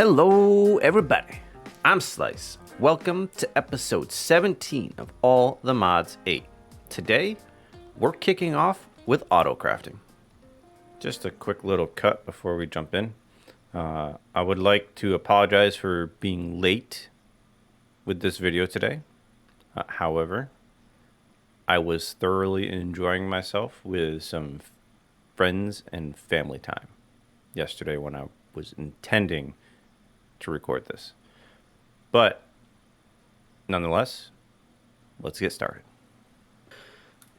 Hello, everybody. I'm Slice. Welcome to episode 17 of All the Mods 8. Today, we're kicking off with Autocrafting. Just a quick little cut before we jump in. I would like to apologize for being late with this video today. However, I was thoroughly enjoying myself with some friends and family time yesterday when I was intending to record this. But nonetheless, let's get started.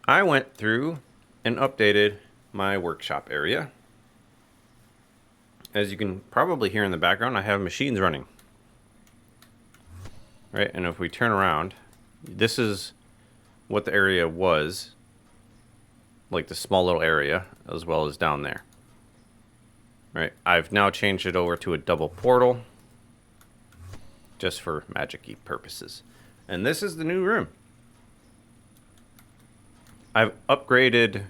I went through and updated my workshop area. As you can probably hear in the background, I have machines running. Right, and if we turn around, this is what the area was, like the small little area, as well as down there. Right, I've now changed it over to a double portal, just for magic-y purposes. And this is the new room. I've upgraded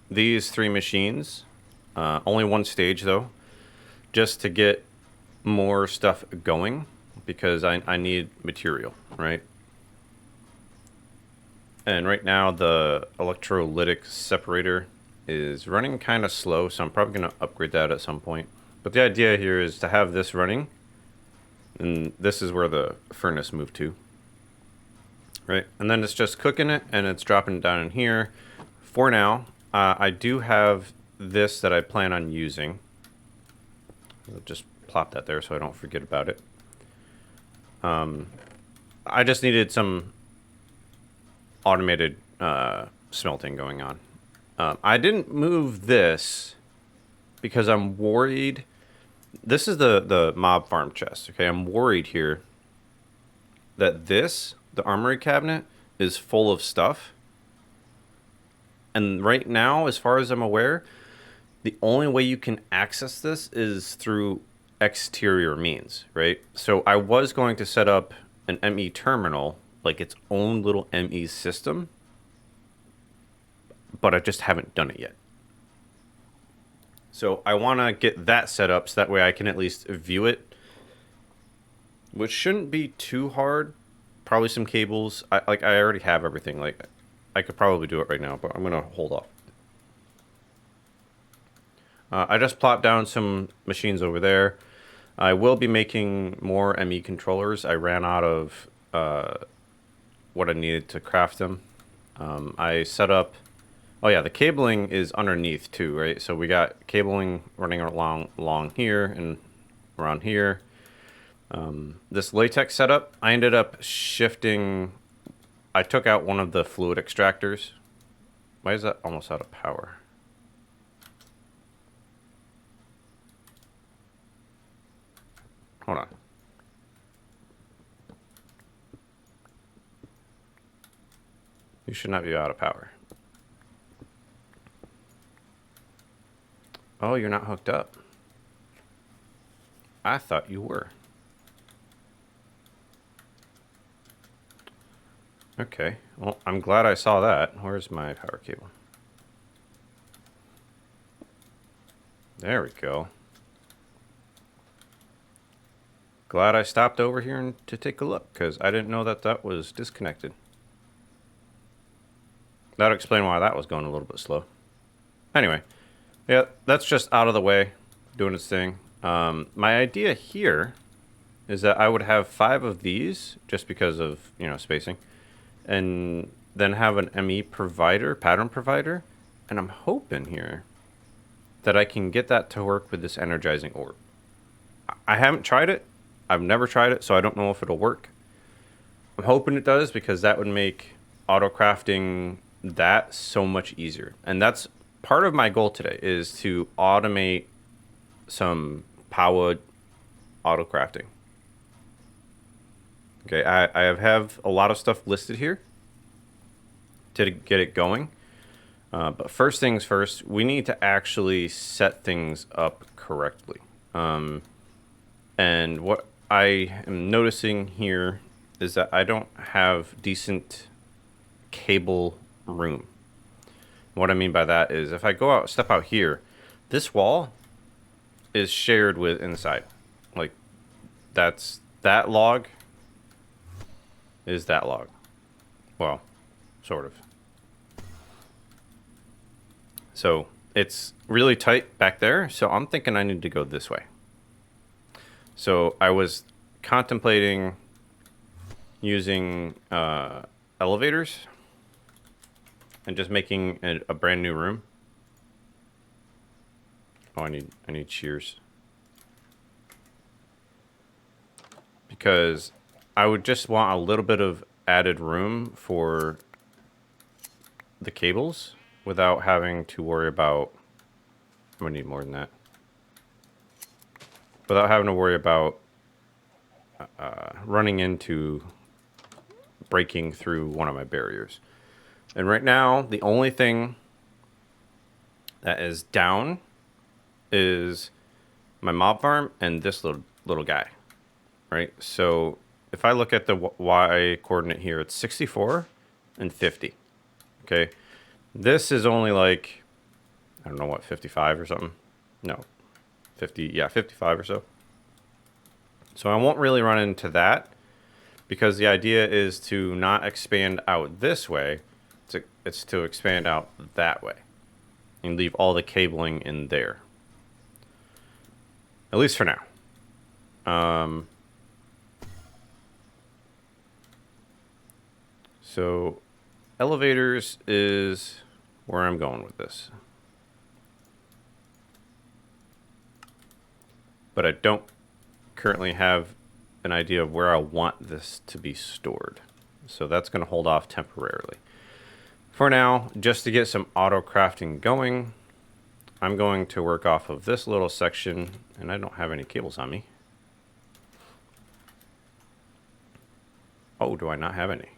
these 3 machines, only one stage though, just to get more stuff going, because I need material, right? And right now the electrolytic separator is running kind of slow, so I'm probably going to upgrade that at some point. But the idea here is to have this running, and this is where the furnace moved to, right? And then it's just cooking it, and it's dropping it down in here. For now, I do have this that I plan on using. I'll just plop that there so I don't forget about it. I just needed some automated smelting going on. I didn't move this because I'm worried. This is the mob farm chest, okay? I'm worried here that the armory cabinet, is full of stuff. And right now, as far as I'm aware, the only way you can access this is through exterior means, right? So I was going to set up an ME terminal, like its own little ME system, but I just haven't done it yet. So I want to get that set up so that way I can at least view it, which shouldn't be too hard. Probably some cables. I already have everything. Like, I could probably do it right now, but I'm gonna hold off. I just plopped down some machines over there. I will be making more ME controllers. I ran out of what I needed to craft them. I set up. Oh yeah, the cabling is underneath too, right? So we got cabling running along here and around here. This latex setup, I ended up shifting. I took out one of the fluid extractors. Why is that almost out of power? Hold on. You should not be out of power. Oh, you're not hooked up. I thought you were. Okay, well, I'm glad I saw that. Where's my power cable? There we go. Glad I stopped over here to take a look, because I didn't know that was disconnected. That'll explain why that was going a little bit slow. Anyway. Yeah, that's just out of the way, doing its thing. My idea here is that I would have 5 of these, just because of, spacing, and then have an ME provider, pattern provider, and I'm hoping here that I can get that to work with this energizing orb. I haven't tried it. I've never tried it, so I don't know if it'll work. I'm hoping it does, because that would make auto-crafting that so much easier. And that's part of my goal today, is to automate some powered auto-crafting. Okay, I have a lot of stuff listed here to get it going. But first things first, we need to actually set things up correctly. And what I am noticing here is that I don't have decent cable room. What I mean by that is, if I step out here, this wall is shared with inside. Like, that log is that log. Well, sort of. So it's really tight back there, so I'm thinking I need to go this way. So I was contemplating using elevators and just making a brand new room. Oh, I need shears. Because I would just want a little bit of added room for the cables without having to worry about... I'm gonna need more than that. Without having to worry about running into breaking through one of my barriers. And right now, the only thing that is down is my mob farm and this little guy, right? So if I look at the Y coordinate here, it's 64 and 50, okay? This is only like, I don't know what, 55 or something? No, 50, yeah, 55 or so. So I won't really run into that because the idea is to not expand out this way, it's to expand out that way and leave all the cabling in there. At least for now. So elevators is where I'm going with this. But I don't currently have an idea of where I want this to be stored. So that's going to hold off temporarily. For now, just to get some auto crafting going, I'm going to work off of this little section, and I don't have any cables on me. Oh, do I not have any?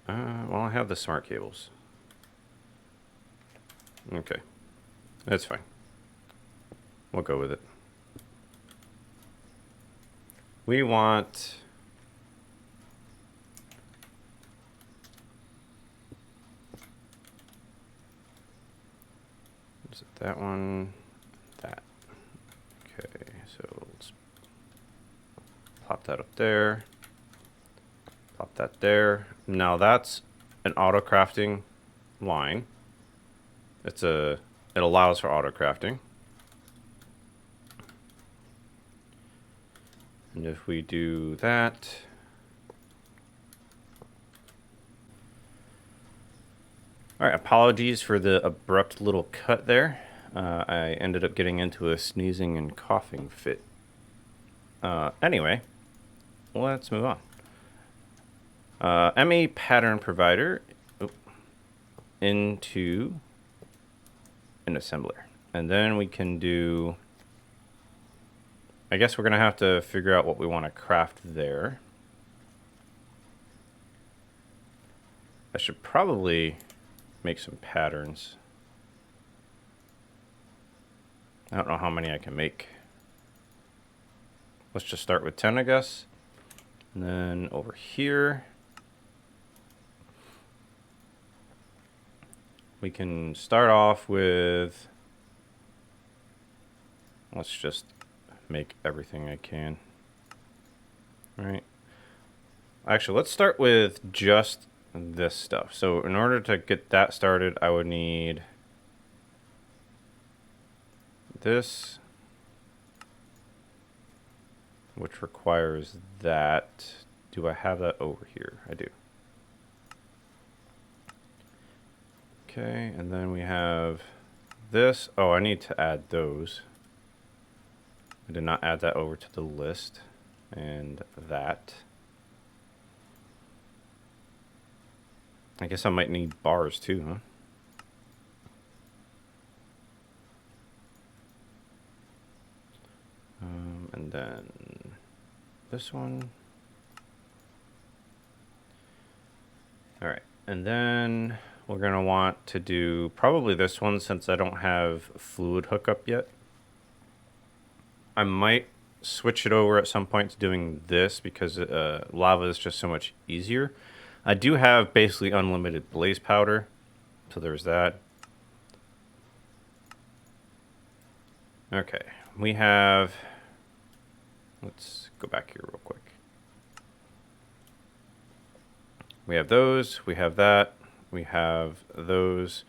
Well, I have the smart cables. Okay, that's fine. We'll go with it. We want... Is it that one? That. Okay, so let's pop that up there. Pop that there. Now that's an auto crafting line. It allows for auto crafting. And if we do that, all right, apologies for the abrupt little cut there. I ended up getting into a sneezing and coughing fit. Anyway, let's move on. ME pattern provider into an assembler. And then we can do, I guess we're going to have to figure out what we want to craft there. I should probably make some patterns. I don't know how many I can make. Let's just start with 10, I guess. And then over here, we can start off with, let's just make everything I can. All right. Actually, let's start with just this stuff. So in order to get that started, I would need this, which requires that. Do I have that over here? I do. Okay, and then we have this. Oh, I need to add those. I did not add that over to the list. And that. I guess I might need bars too, huh? And then this one. All right, and then we're gonna want to do probably this one since I don't have fluid hookup yet. I might switch it over at some point to doing this because lava is just so much easier. I do have basically unlimited blaze powder, so there's that. Okay, we have, let's go back here real quick. We have those, we have that, we have those,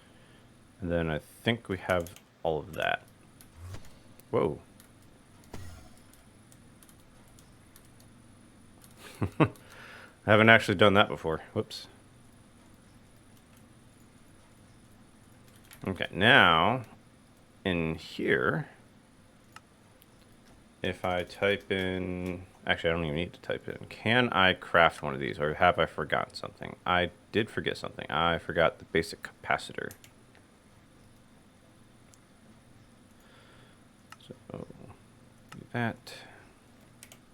and then I think we have all of that. Whoa. I haven't actually done that before. Whoops. Okay, now in here, if I type in, actually I don't even need to type it in. Can I craft one of these, or have I forgotten something? I did forget something. I forgot the basic capacitor. So do that.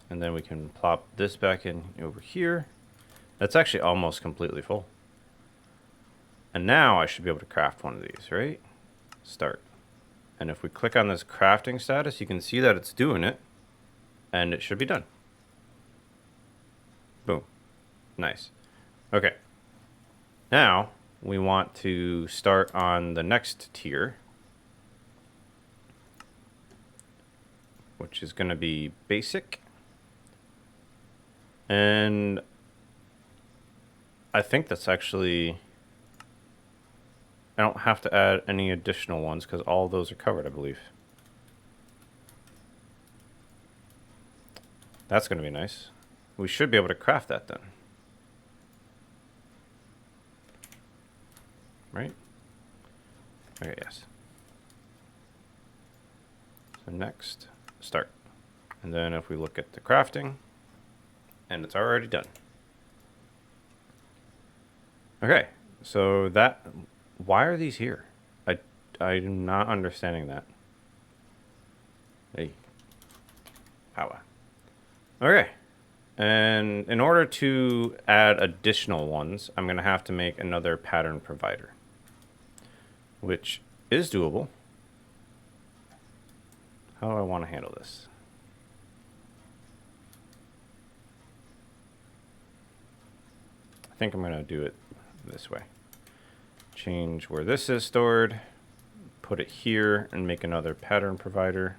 And then we can plop this back in over here. That's actually almost completely full. And now I should be able to craft one of these, right? Start. And if we click on this crafting status, you can see that it's doing it. And it should be done. Boom. Nice. Okay. Now we want to start on the next tier, which is going to be basic. And I think that's actually, I don't have to add any additional ones because all of those are covered, I believe. That's going to be nice. We should be able to craft that then. Right? Okay, yes. So next, start. And then if we look at the crafting, and it's already done. Okay, so that, why are these here? I'm not understanding that. Hey, power. Okay, and in order to add additional ones, I'm going to have to make another pattern provider, which is doable. How do I want to handle this? I think I'm going to do it this way. Change where this is stored, put it here, and make another pattern provider.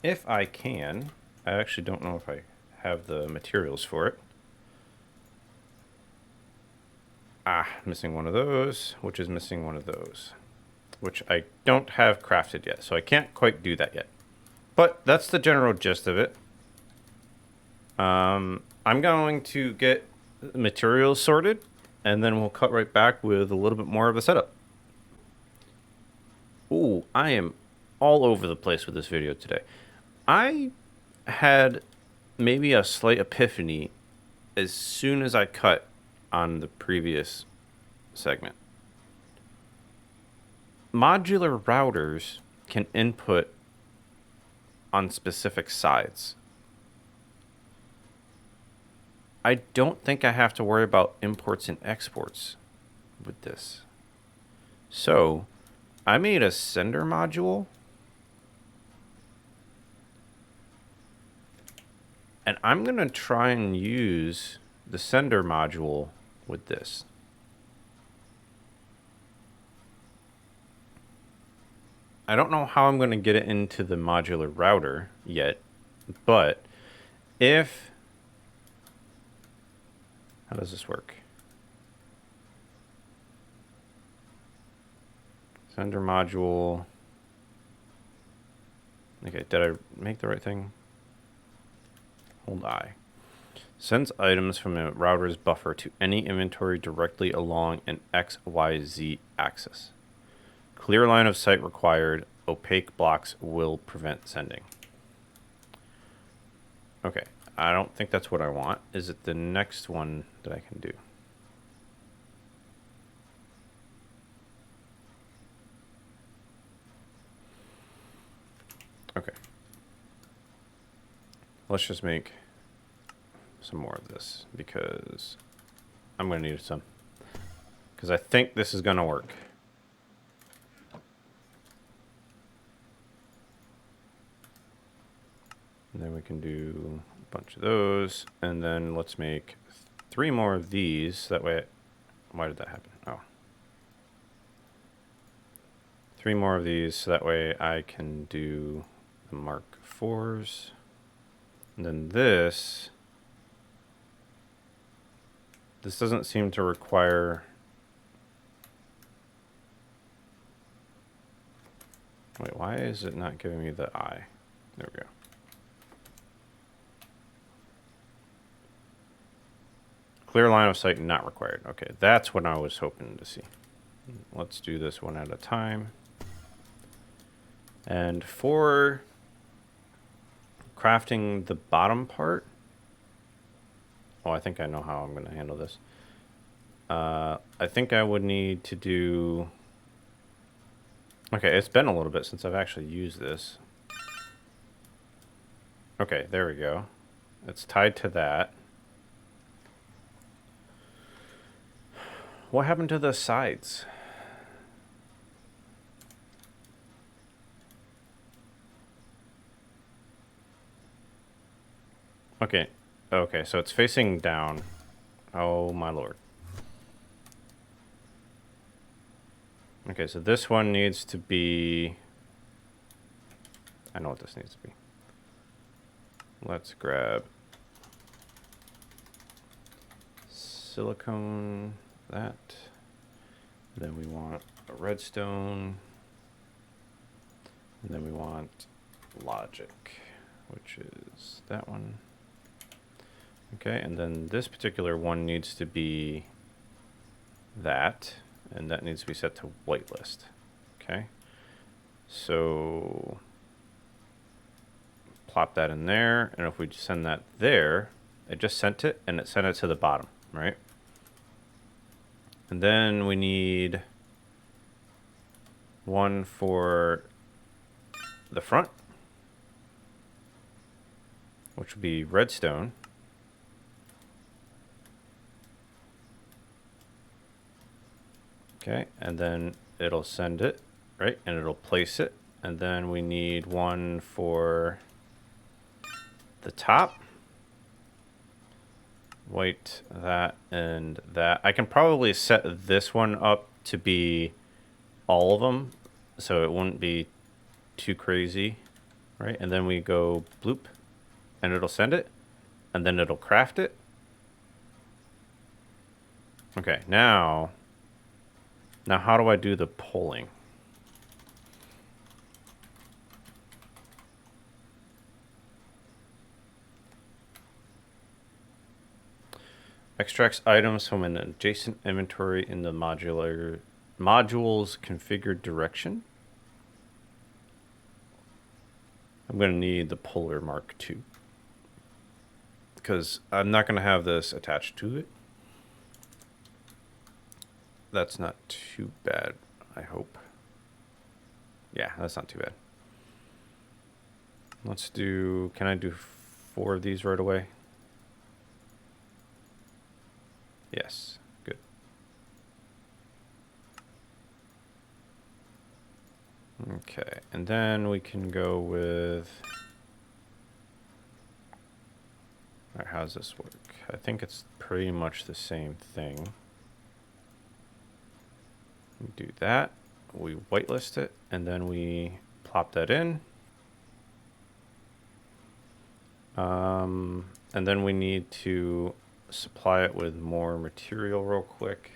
If I can, I actually don't know if I have the materials for it. Ah, missing one of those, which is missing one of those, which I don't have crafted yet, so I can't quite do that yet. But that's the general gist of it. I'm going to get materials sorted, and then we'll cut right back with a little bit more of a setup. Ooh, I am all over the place with this video today. I had maybe a slight epiphany as soon as I cut on the previous segment. Modular routers can input on specific sides. I don't think I have to worry about imports and exports with this. So I made a sender module, and I'm going to try and use the sender module with this. I don't know how I'm going to get it into the modular router yet, but if, how does this work? Sender module. Okay, did I make the right thing? Hold I. Sends items from a router's buffer to any inventory directly along an XYZ axis. Clear line of sight required. Opaque blocks will prevent sending. Okay, I don't think that's what I want. Is it the next one that I can do? Okay. Let's just make some more of this because I'm going to need some. Because I think this is going to work. And then we can do a bunch of those. And then let's make 3 more of these. That way, why did that happen? Oh. 3 more of these, so that way I can do the Mark IVs. And then this doesn't seem to require... Wait, why is it not giving me the eye? There we go. Clear line of sight not required. Okay, that's what I was hoping to see. Let's do this one at a time. And for crafting the bottom part, oh, I think I know how I'm going to handle this. I think I would need to do... Okay, it's been a little bit since I've actually used this. Okay, there we go. It's tied to that. What happened to the sides? Okay. Okay, so it's facing down. Oh my lord. Okay, so this one needs to be... I know what this needs to be. Let's grab silicone, that. Then we want a redstone. And then we want logic, which is that one. Okay, and then this particular one needs to be that, and that needs to be set to whitelist. Okay, so plop that in there, and if we send that there, it just sent it, and it sent it to the bottom, right? And then we need one for the front, which would be redstone. Okay, and then it'll send it, right? And it'll place it. And then we need one for the top. White, that, and that. I can probably set this one up to be all of them, so it wouldn't be too crazy, right? And then we go bloop, and it'll send it, and then it'll craft it. Okay, now how do I do the polling? Extracts items from an adjacent inventory in the module's configured direction. I'm going to need the polar mark II, because I'm not going to have this attached to it. That's not too bad, I hope. Yeah, that's not too bad. Let's do... Can I do 4 of these right away? Yes, good. Okay, and then we can go with... All right, how does this work? I think it's pretty much the same thing. We do that, we whitelist it, and then we plop that in. And then we need to supply it with more material real quick.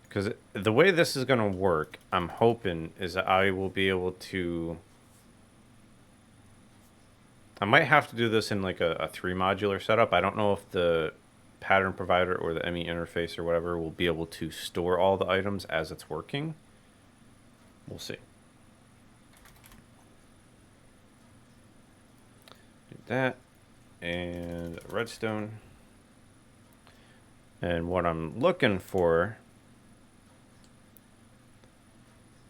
Because the way this is going to work, I'm hoping, is that I will be able to... I might have to do this in like a 3 modular setup. I don't know if the pattern provider or the ME interface or whatever will be able to store all the items as it's working. We'll see. Do that and redstone. And what I'm looking for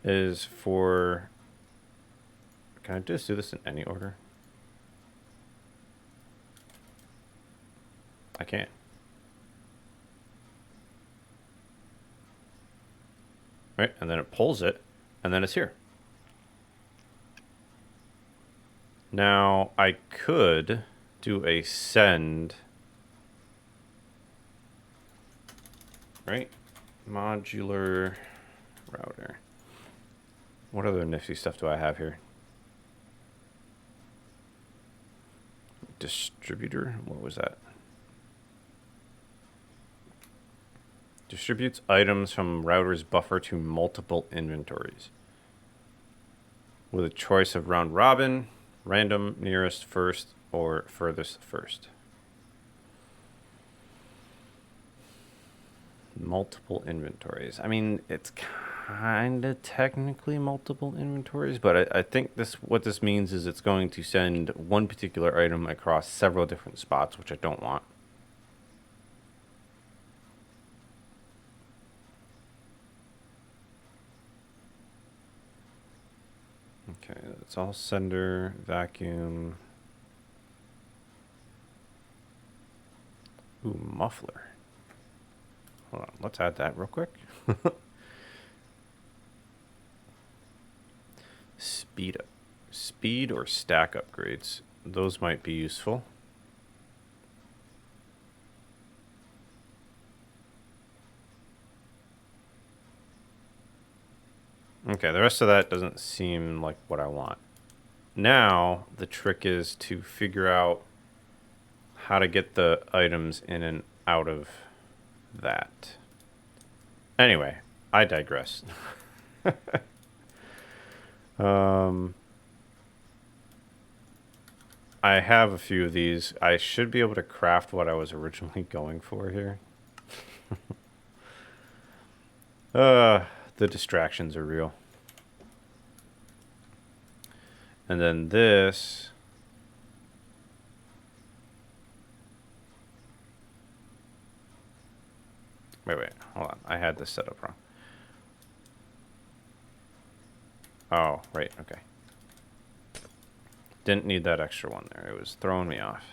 is for... Can I just do this in any order? I can't. Right, and then it pulls it, and then it's here. Now, I could do a send, right? Modular router. What other nifty stuff do I have here? Distributor? What was that? Distributes items from router's buffer to multiple inventories. With a choice of round robin, random, nearest first, or furthest first. Multiple inventories. I mean, it's kind of technically multiple inventories, but I think what this means is it's going to send one particular item across several different spots, which I don't want. Okay, that's all sender, vacuum. Ooh, muffler. Hold on, let's add that real quick. Speed or stack upgrades. Those might be useful. Okay, the rest of that doesn't seem like what I want. Now, the trick is to figure out how to get the items in and out of that. Anyway, I digress. I have a few of these. I should be able to craft what I was originally going for here. The distractions are real. And then this. Wait, hold on. I had this set up wrong. Oh, right, okay. Didn't need that extra one there. It was throwing me off.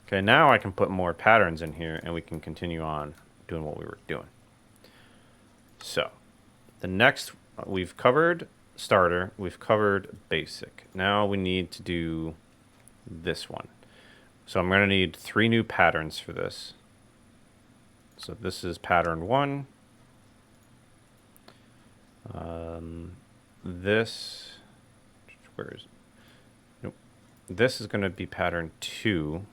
Okay, now I can put more patterns in here and we can continue on doing what we were doing. So, the next, we've covered starter, we've covered basic. Now we need to do this one. So I'm going to need 3 new patterns for this. So this is pattern 1. This, where is it? Nope. This is going to be pattern 2.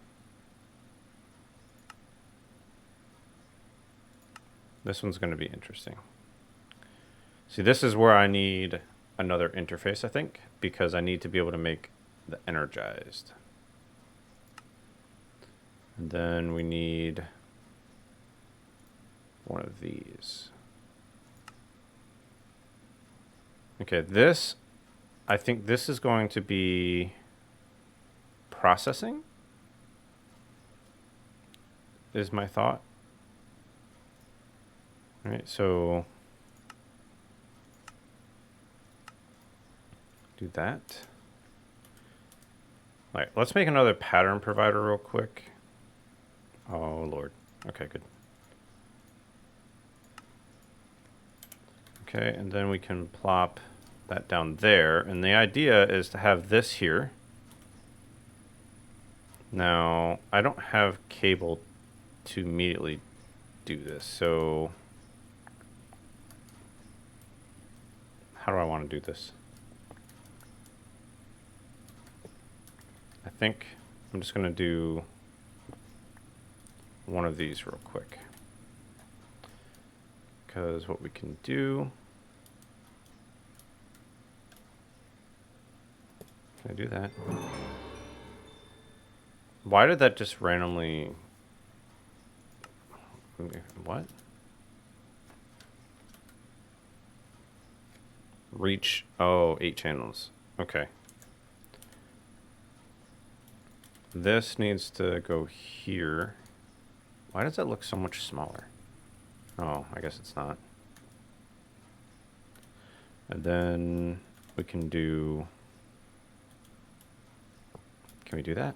This one's going to be interesting. See, this is where I need another interface, I think, because I need to be able to make the energized. And then we need one of these. Okay, this, I think this is going to be processing, is my thought. All right, so do that. All right, let's make another pattern provider real quick. Oh, Lord. Okay, good. Okay, and then we can plop that down there. And the idea is to have this here. Now, I don't have cable to immediately do this, so how do I want to do this? I think I'm just going to do one of these real quick. Because what we can do... Can I do that? Why did that just randomly... What? Reach... Oh, 8 channels. Okay. This needs to go here. Why does that look so much smaller? Oh, I guess it's not. And then we can do... Can we do that?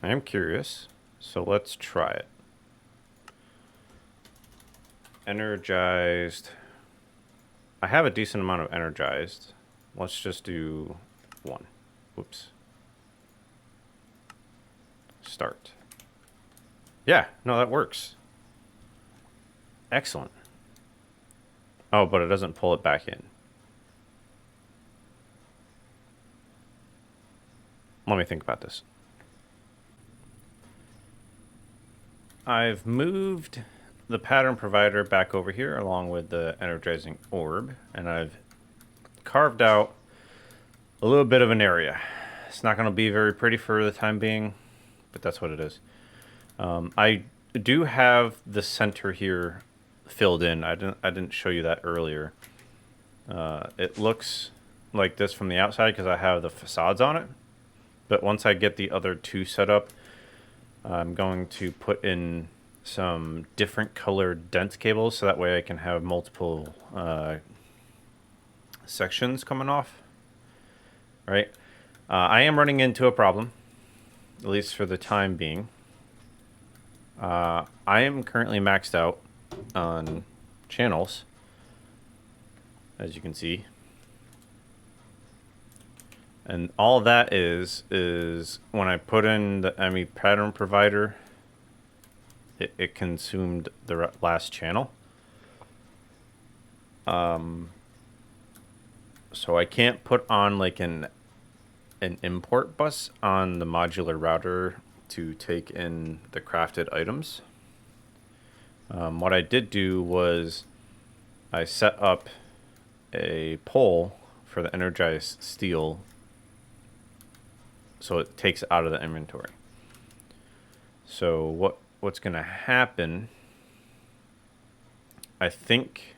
I am curious, so let's try it. Energized. I have a decent amount of energized. Let's just do 1. Whoops. Start. Yeah, no, that works. Excellent. Oh, but it doesn't pull it back in. Let me think about this. I've moved the pattern provider back over here along with the energizing orb, and I've carved out a little bit of an area. It's not going to be very pretty for the time being, but that's what it is. I do have the center here filled in. I didn't show you that earlier. It looks like this from the outside because I have the facades on it. But once I get the other two set up, I'm going to put in some different colored dense cables so that way I can have multiple sections coming off. Right? I am running into a problem, at least for the time being. I am currently maxed out on channels, as you can see. And all that is when I put in the ME pattern provider, it consumed the last channel. So I can't put on like an import bus on the modular router to take in the crafted items. What I did do was I set up a pole for the energized steel so it takes it out of the inventory. So what's going to happen, I think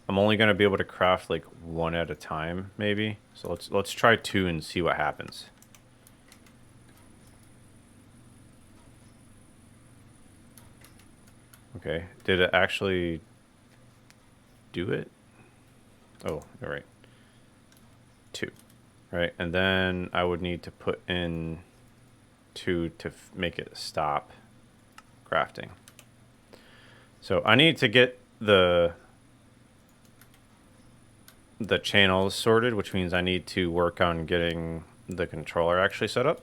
I'm only going to be able to craft like one at a time maybe. So let's try two and see what happens. Okay, did it actually do it? Oh, you're right. Two. Right, and then I would need to put in two to make it stop crafting. So I need to get the channels sorted, which means I need to work on getting the controller actually set up.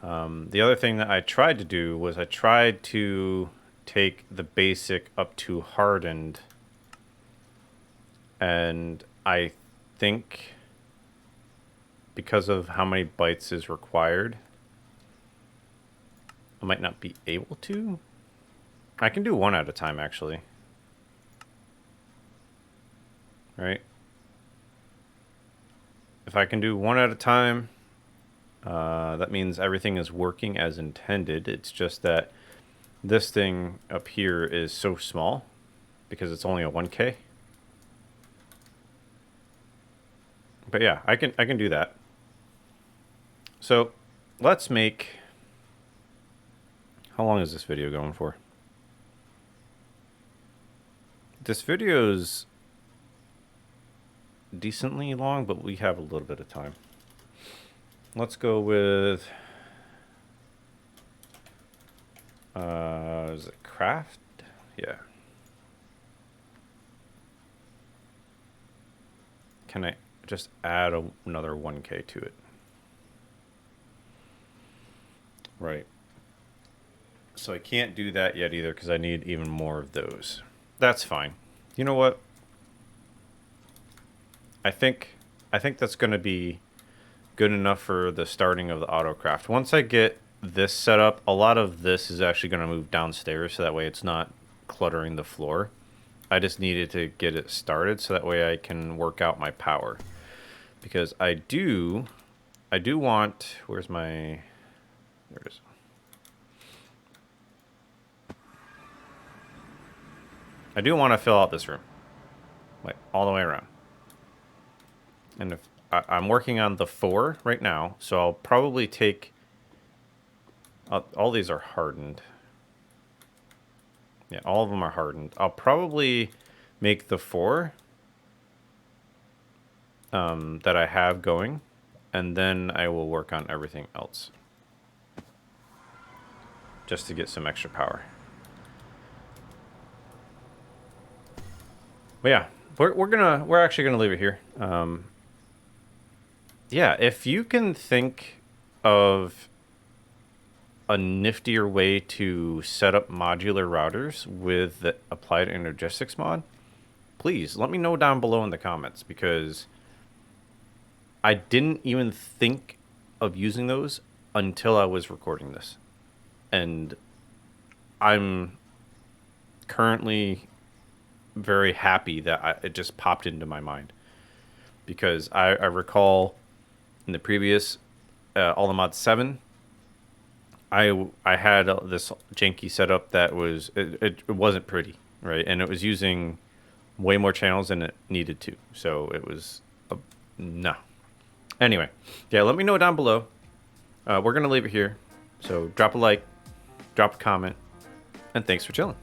The other thing that I tried to do was I tried to take the basic up to hardened, and I think because of how many bytes is required, I might not be able to. I can do one at a time actually. Right? If I can do one at a time, that means everything is working as intended. It's just that this thing up here is so small because it's only a 1K. But yeah, I can do that. So let's make, how long is this video going for? This video is decently long, but we have a little bit of time. Let's go with, is it craft? Yeah. Can I just add another 1K to it? Right. So I can't do that yet either because I need even more of those. That's fine. You know what? I think that's going to be good enough for the starting of the Autocraft. Once I get this set up, a lot of this is actually going to move downstairs so that way it's not cluttering the floor. I just needed to get it started so that way I can work out my power. Because I do want, where's my, there it is. I do want to fill out this room, like all the way around. And if I'm working on the 4 right now, so I'll probably take, all these are hardened. Yeah, all of them are hardened. I'll probably make the 4 that I have going, and then I will work on everything else. Just to get some extra power. But yeah, we're actually gonna leave it here. Yeah, if you can think of a niftier way to set up modular routers with the applied Energistics mod, please let me know down below in the comments, because I didn't even think of using those until I was recording this. And I'm currently very happy that it just popped into my mind, because I recall in the previous All the Mods 7, I had this janky setup that was it wasn't pretty, right? And it was using way more channels than it needed to, so it was no. Anyway, yeah, let me know down below. We're gonna leave it here, so drop a like, drop a comment, and thanks for chilling.